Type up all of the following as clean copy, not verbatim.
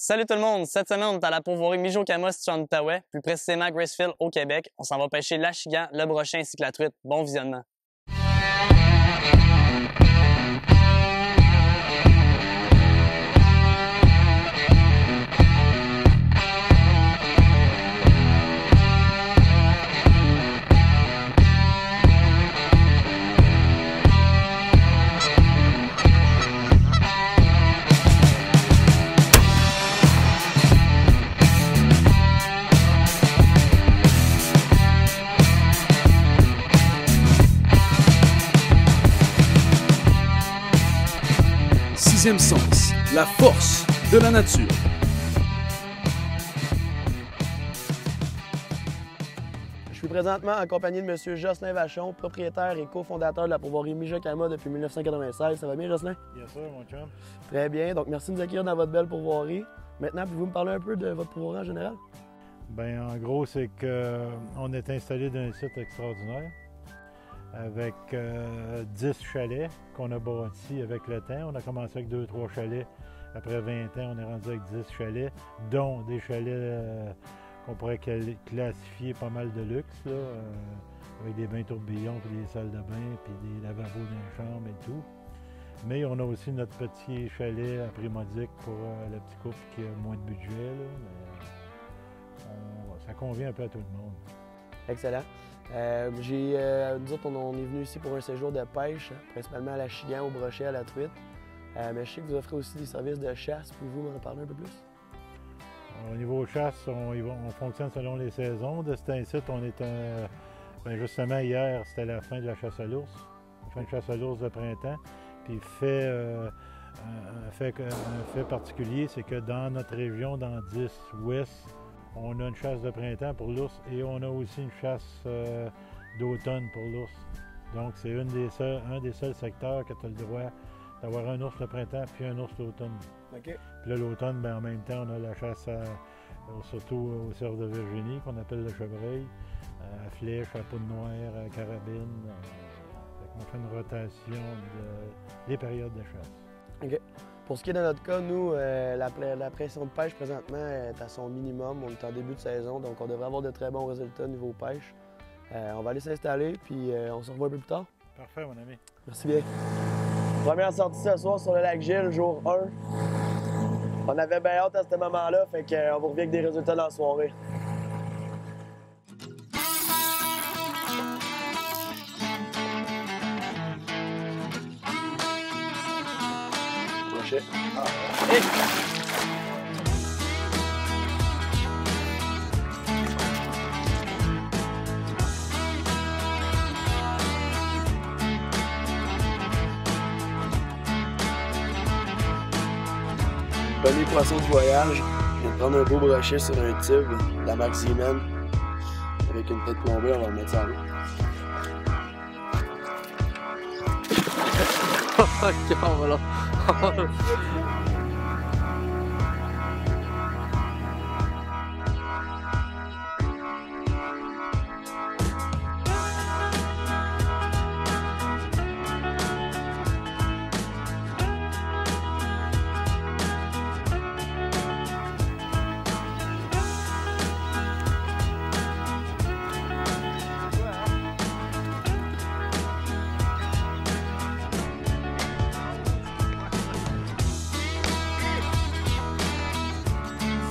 Salut tout le monde! Cette semaine, on est à la pourvoirie Mijo-Kama située en Outaouais, plus précisément à Gracefield au Québec. On s'en va pêcher l'achigan, le brochet ainsi que la truite. Bon visionnement! Sixième sens, la force de la nature. Je suis présentement accompagné de M. Jocelyn Vachon, propriétaire et cofondateur de la pourvoirie Mijo-Kama depuis 1996. Ça va bien, Jocelyn? Bien sûr, mon chum. Très bien. Donc, merci de nous accueillir dans votre belle pourvoirie. Maintenant, pouvez-vous me parler un peu de votre pourvoirie en général? Bien, en gros, c'est qu'on est installé dans un site extraordinaire avec 10 chalets qu'on a bâtis avec le temps. On a commencé avec 2-3 chalets. Après 20 ans, on est rendu avec 10 chalets, dont des chalets qu'on pourrait classifier pas mal de luxe, là, avec des bains tourbillons, puis des salles de bain, puis des lavabos dans les chambres et tout. Mais on a aussi notre petit chalet à prix modique pour le petit couple qui a moins de budget. Là, mais ça convient un peu à tout le monde. Excellent. Nous autres, on est venu ici pour un séjour de pêche, principalement à l'achigan, au brochet, à la truite. Mais je sais que vous offrez aussi des services de chasse. Pouvez-vous m'en parler un peu plus? Au niveau chasse, on fonctionne selon les saisons. De cet site, on est justement hier, c'était la fin de la chasse à l'ours. La fin de chasse à l'ours de printemps. Puis un fait particulier, c'est que dans notre région, dans 10 ouest, on a une chasse de printemps pour l'ours et on a aussi une chasse d'automne pour l'ours. Donc, c'est un des seuls secteurs que tu as le droit d'avoir un ours le printemps puis un ours l'automne. OK. Puis là, l'automne, en même temps, on a la chasse surtout au cerf de Virginie, qu'on appelle le chevreuil, à flèche, à poudre noire, à carabine. On fait une rotation des périodes de chasse. OK. Pour ce qui est de notre cas, nous, la pression de pêche présentement est à son minimum. On est en début de saison, donc on devrait avoir de très bons résultats niveau pêche. On va aller s'installer, puis on se revoit un peu plus tard. Parfait, mon ami. Merci bien. Première sortie ce soir sur le lac Gilles, jour 1. On avait bien hâte à ce moment-là, fait qu'on vous revient avec des résultats dans la soirée. Brochet. Hey! Premier poisson du voyage, je viens de prendre un beau brochet sur un tube, la marque Zeeman, avec une tête plombée, on va le mettre ça à l'eau. Ok, on va là.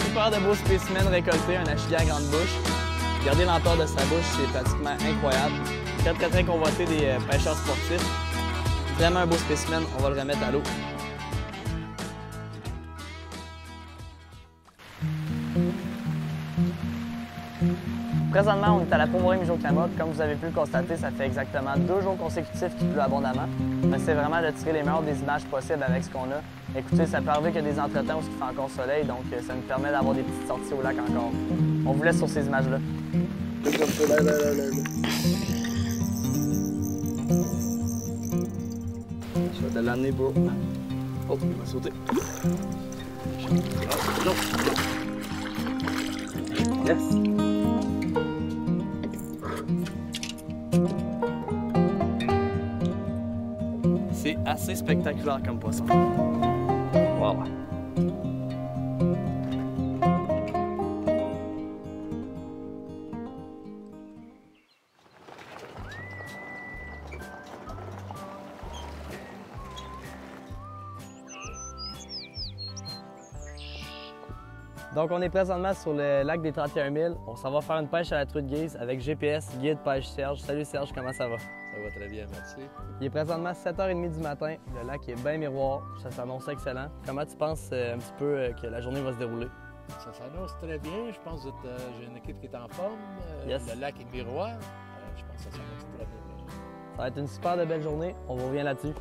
Super de beaux spécimens récoltés, un achigan à grande bouche. Regardez l'ampleur de sa bouche, c'est pratiquement incroyable. Très convoité des pêcheurs sportifs. Vraiment un beau spécimen, on va le remettre à l'eau. Présentement, on est à la pourvoirie Mijo-Kama. Comme vous avez pu le constater, ça fait exactement 2 jours consécutifs qu'il pleut abondamment. Mais c'est vraiment de tirer les meilleures des images possibles avec ce qu'on a. Écoutez, ça peut arriver qu'il y a des entretemps où il fait encore soleil, donc ça nous permet d'avoir des petites sorties au lac encore. On vous laisse sur ces images-là. Je vais te l'amener, bro. Oh, il va sauter. Non. Yes. C'est assez spectaculaire comme poisson. Wow. Donc, on est présentement sur le lac des 31 000. On s'en va faire une pêche à la truite grise avec GPS, guide pêche Serge. Salut Serge, comment ça va? Ça va très bien, merci. Il est présentement 7h30 du matin. Le lac est bien miroir. Ça s'annonce excellent. Comment tu penses un petit peu que la journée va se dérouler? Ça s'annonce très bien. Je pense que j'ai une équipe qui est en forme. Yes. Le lac est miroir. Je pense que ça s'annonce très bien. Ça va être une super de belle journée. On vous revient là-dessus.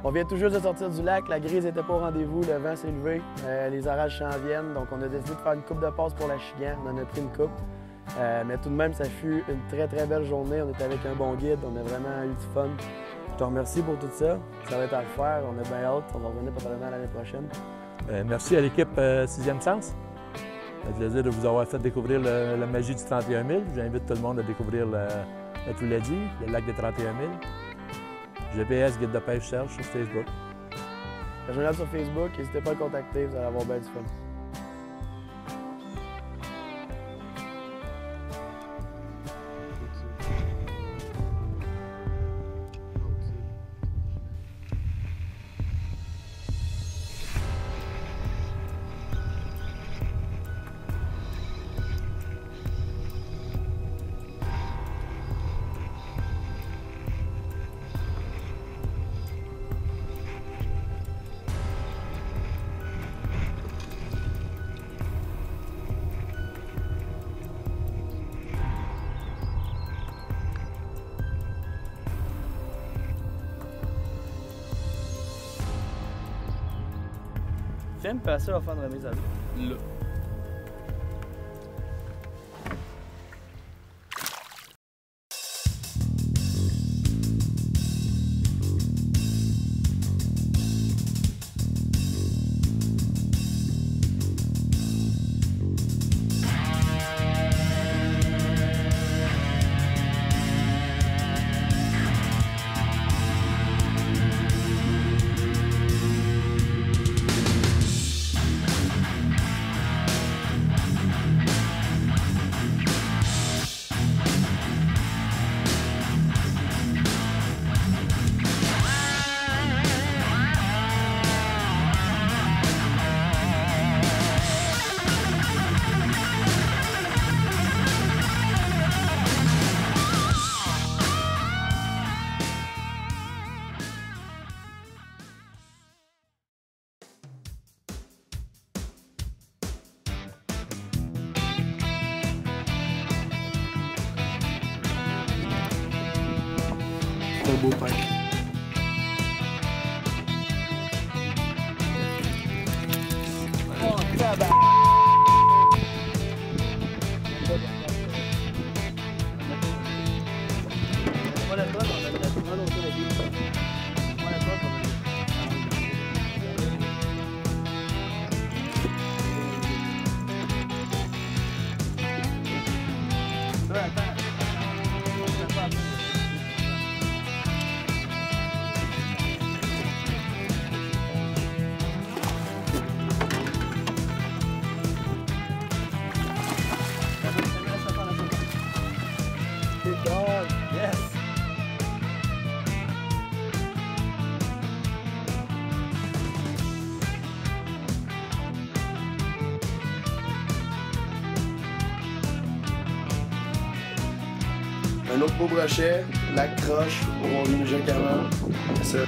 On vient tout juste de sortir du lac, la grise n'était pas au rendez-vous, le vent s'est levé, les orages s'en viennent, donc on a décidé de faire une coupe de passe pour la Chigan, on en a pris une coupe. Mais tout de même, ça fut une très belle journée, on était avec un bon guide, on a vraiment eu du fun. Je te remercie pour tout ça, ça va être à refaire, on a bien hâte, on va revenir probablement l'année prochaine. Merci à l'équipe Sixième Sens. Ça fait plaisir de vous avoir fait découvrir la magie du 31 000. J'invite tout le monde à découvrir tu l'as dit, le lac des 31 000. GPS, guide de pêche Serge sur Facebook. Je regarde sur Facebook, n'hésitez pas à le contacter, vous allez avoir bien du fun. Viens me passer la fin de remise à l'eau. Là. C'est un beau pêche. Oh, tabac! Yes! Un autre beau brochet, lac croche, on va venu avant. Ça.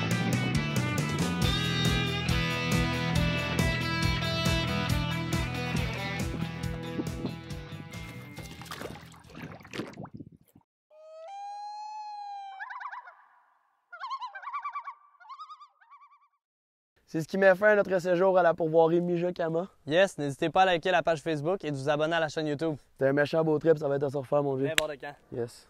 C'est ce qui met fin à notre séjour à la pourvoirie Mijakama. Yes, n'hésitez pas à liker la page Facebook et de vous abonner à la chaîne YouTube. C'est un méchant beau trip, ça va être à se refaire, mon vieux. N'importe quand. Yes.